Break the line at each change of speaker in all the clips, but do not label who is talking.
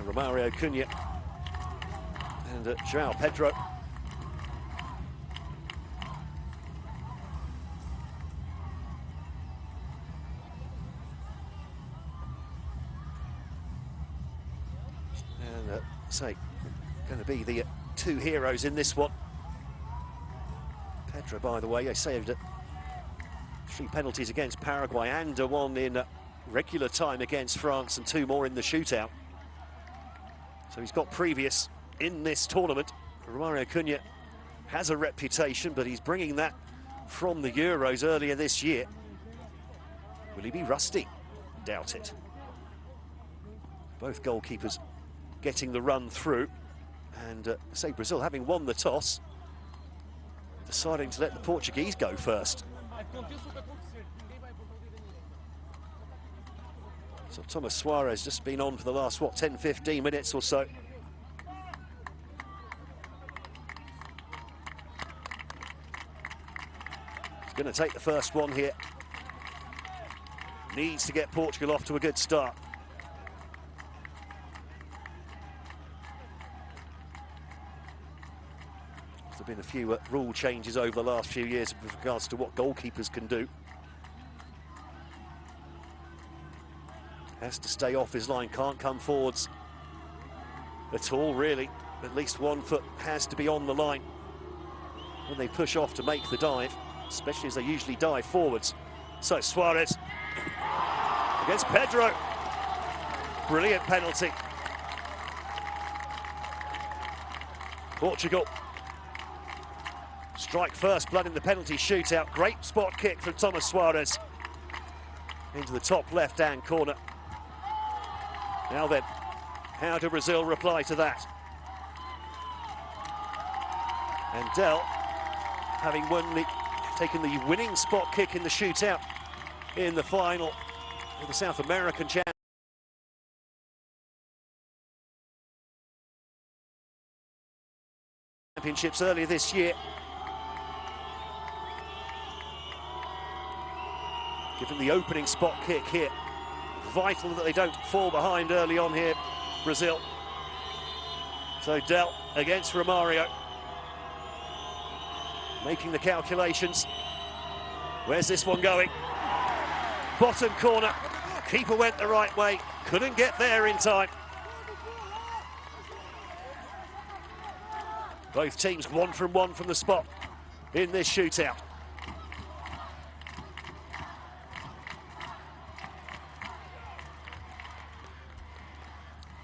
Romario Cunha and João Pedro. And say, going to be the two heroes in this one. Pedro, by the way, saved 3 penalties against Paraguay and one in regular time against France and 2 more in the shootout. So he's got previous in this tournament. Romario Cunha has a reputation, but he's bringing that from the Euros earlier this year. Will he be rusty? Doubt it. Both goalkeepers getting the run through. And say Brazil, having won the toss, deciding to let the Portuguese go first. So Thomas Suarez just been on for the last, 10-15 minutes or so. He's going to take the first one here. Needs to get Portugal off to a good start. There's been a few rule changes over the last few years with regards to what goalkeepers can do. Has to stay off his line, can't come forwards at all, really. At least one foot has to be on the line when they push off to make the dive, especially as they usually dive forwards. So Suarez against Pedro. Brilliant penalty. Portugal strike first blood in the penalty shootout. Great spot kick from Thomas Suarez into the top left-hand corner. Now then, how do Brazil reply to that? And Del, having taken the winning spot kick in the shootout in the final of the South American Championships earlier this year. Given the opening spot kick here. Vital that they don't fall behind early on here, Brazil. So Del against Romario. Making the calculations. Where's this one going? Bottom corner. Keeper went the right way. Couldn't get there in time. Both teams 1 from 1 from the spot in this shootout.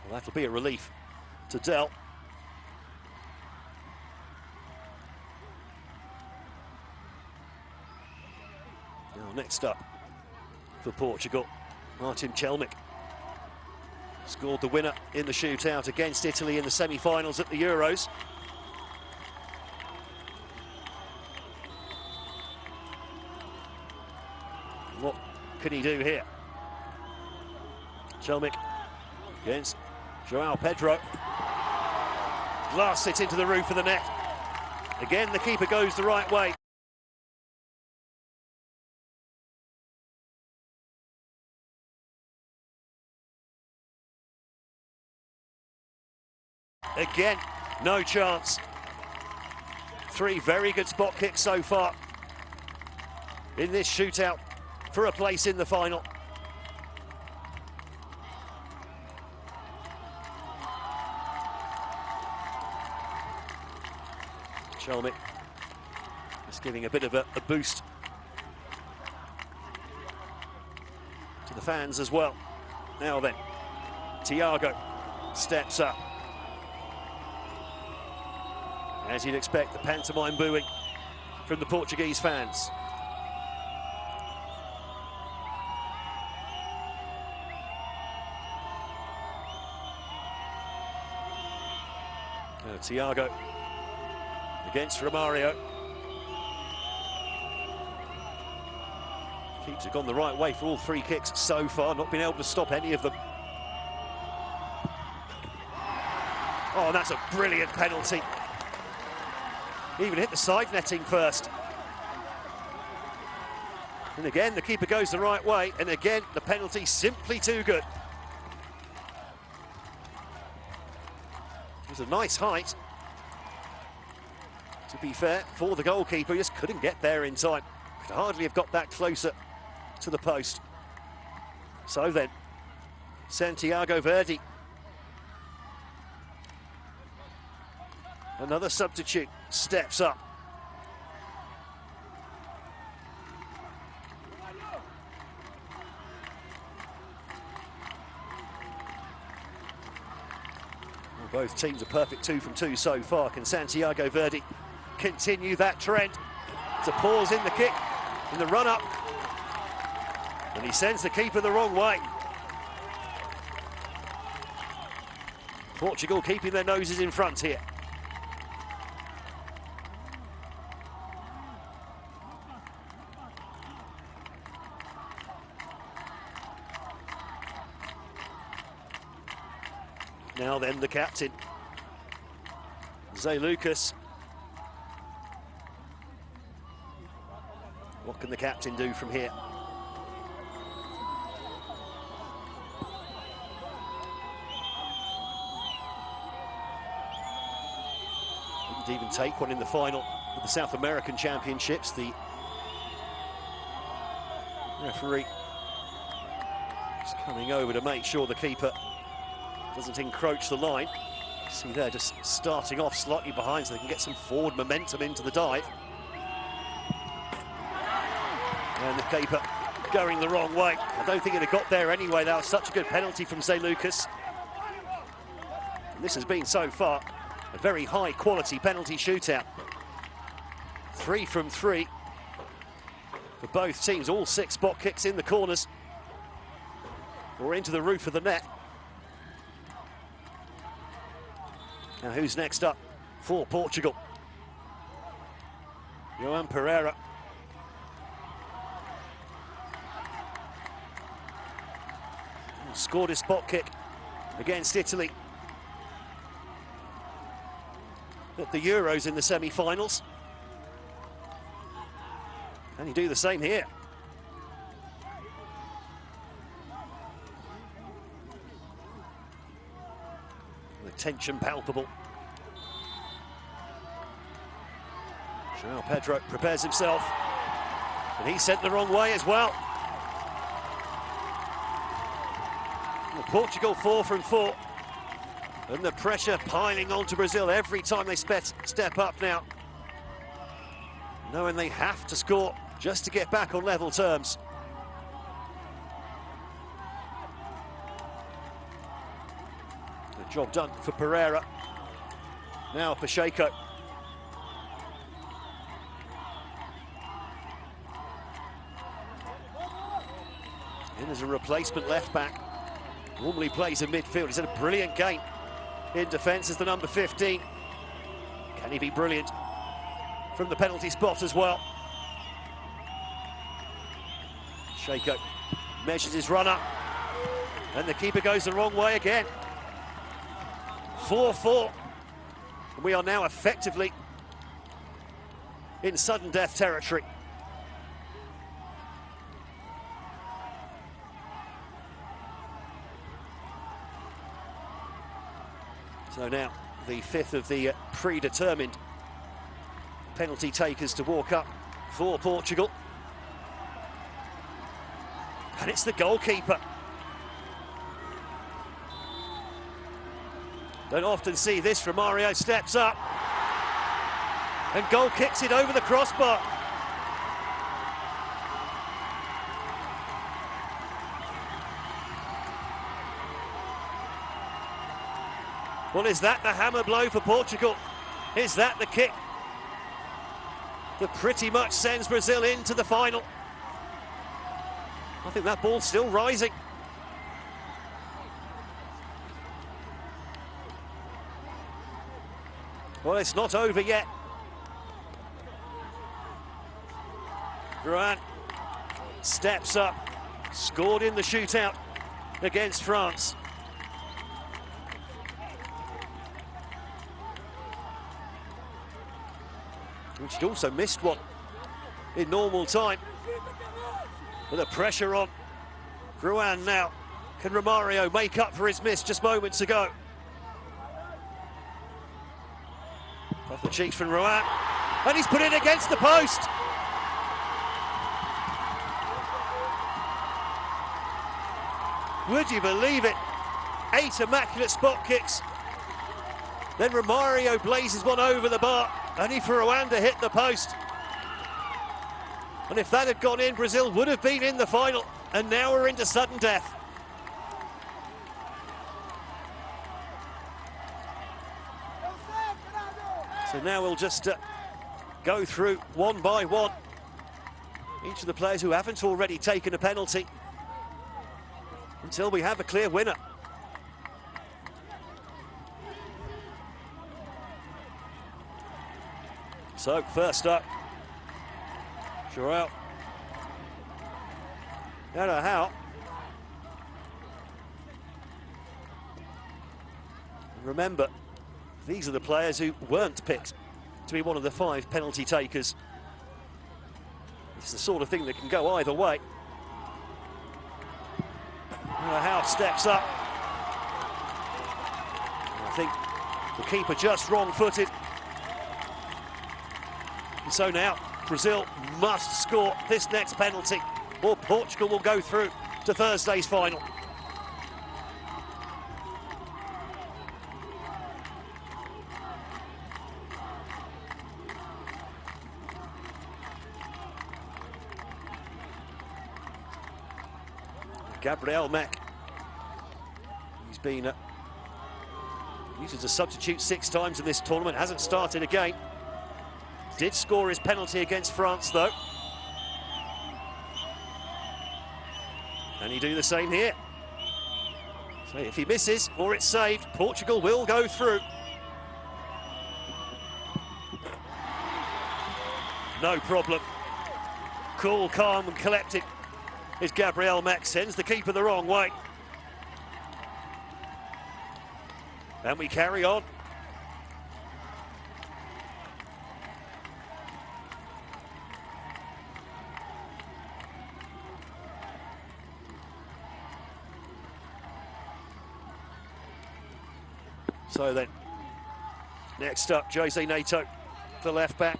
Well, that'll be a relief to Del. Now next up for Portugal, Martin Chelmic. Scored the winner in the shootout against Italy in the semi-finals at the Euros. What can he do here? Chelmic against João Pedro. Glass it into the roof of the net. Again, the keeper goes the right way. Again, no chance. 3 very good spot kicks so far in this shootout for a place in the final. Chelmic just giving a bit of a boost to the fans as well. Now then, Thiago steps up. As you'd expect, the pantomime booing from the Portuguese fans. Thiago against Romario. Keeps it gone the right way for all 3 kicks so far, not been able to stop any of them. Oh, that's a brilliant penalty. Even hit the side netting first. And again, the keeper goes the right way, and again, the penalty simply too good. It was a nice height, to be fair, for the goalkeeper. He just couldn't get there in time. Could hardly have got that closer to the post. So then, Santiago Verdi. Another substitute steps up. Well, both teams are perfect 2 from 2 so far. Can Santiago Verdi continue that trend? It's a pause in the kick, in the run-up. And he sends the keeper the wrong way. Portugal keeping their noses in front here. Now then, the captain, Zé Lucas. What can the captain do from here? Didn't even take one in the final of the South American Championships. The referee is coming over to make sure the keeper doesn't encroach the line. See there, just starting off slightly behind so they can get some forward momentum into the dive. And the keeper going the wrong way. I don't think it had got there anyway. That was such a good penalty from Zé Lucas. And this has been so far a very high quality penalty shootout. 3 from 3 for both teams. All 6 spot kicks in the corners or into the roof of the net. Now who's next up for Portugal? João Pereira. Scored a spot kick against Italy at the Euros in the semi-finals. Can he do the same here? The tension palpable. João Pedro prepares himself, and he's sent the wrong way as well. Portugal 4 from 4, and the pressure piling onto Brazil every time they step up now, knowing they have to score just to get back on level terms. The job done for Pereira. Now Pacheco. In as a replacement left back. Normally plays in midfield. He's had a brilliant game in defence as the number 15. Can he be brilliant from the penalty spot as well? Pacheco measures his run up, and the keeper goes the wrong way again. 4-4. And we are now effectively in sudden death territory. So now the 5th of the predetermined penalty takers to walk up for Portugal. And it's the goalkeeper. Don't often see this. Romario steps up and goal kicks it over the crossbar. Well, is that the hammer blow for Portugal? Is that the kick that pretty much sends Brazil into the final? I think that ball's still rising. Well, it's not over yet. Grant steps up, scored in the shootout against France. Which had also missed one in normal time. With the pressure on Gruan now. Can Romario make up for his miss just moments ago? Off the cheeks from Rouen, and he's put in against the post. Would you believe it? 8 immaculate spot kicks. Then Romario blazes one over the bar, only for Rouen to hit the post. And if that had gone in, Brazil would have been in the final. And now we're into sudden death. So now we'll just go through one by one. Each of the players who haven't already taken a penalty, until we have a clear winner. So first up, João. Don't know how. Remember, these are the players who weren't picked to be one of the 5 penalty takers. It's the sort of thing that can go either way. How steps up. I think the keeper just wrong-footed. And so now Brazil must score this next penalty, or Portugal will go through to Thursday's final. Gabriel Mack. He's been used as a substitute 6 times in this tournament, hasn't started again. Did score his penalty against France, though. And he do the same here. So if he misses or it's saved, Portugal will go through. No problem. Cool, calm and collected is Gabriel Mack. Sends the keeper the wrong way. And we carry on. So then, next up, Jose Neto, the left back.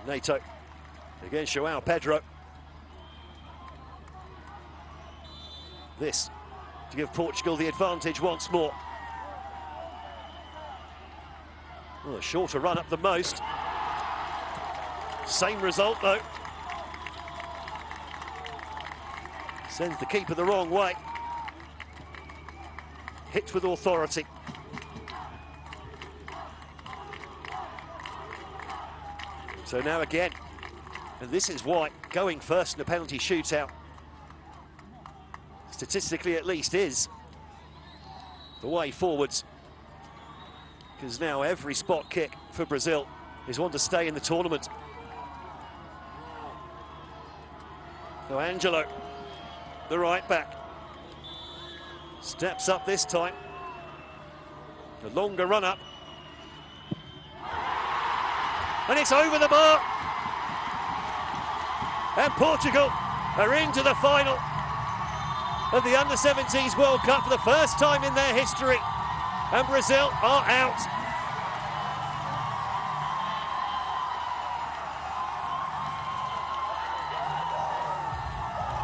Neto against João Pedro. This to give Portugal the advantage once more. Well, a shorter run up the most. Same result though. Sends the keeper the wrong way. Hits with authority. So now again, and this is why going first in a penalty shootout, statistically at least, is the way forwards. Because now every spot kick for Brazil is one to stay in the tournament. So Angelo, the right back, steps up this time. The longer run up. And it's over the bar. And Portugal are into the final of the Under-17s World Cup for the first time in their history. And Brazil are out.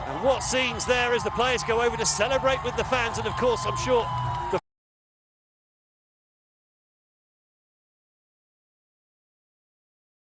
And what scenes there as the players go over to celebrate with the fans. And of course, I'm sure the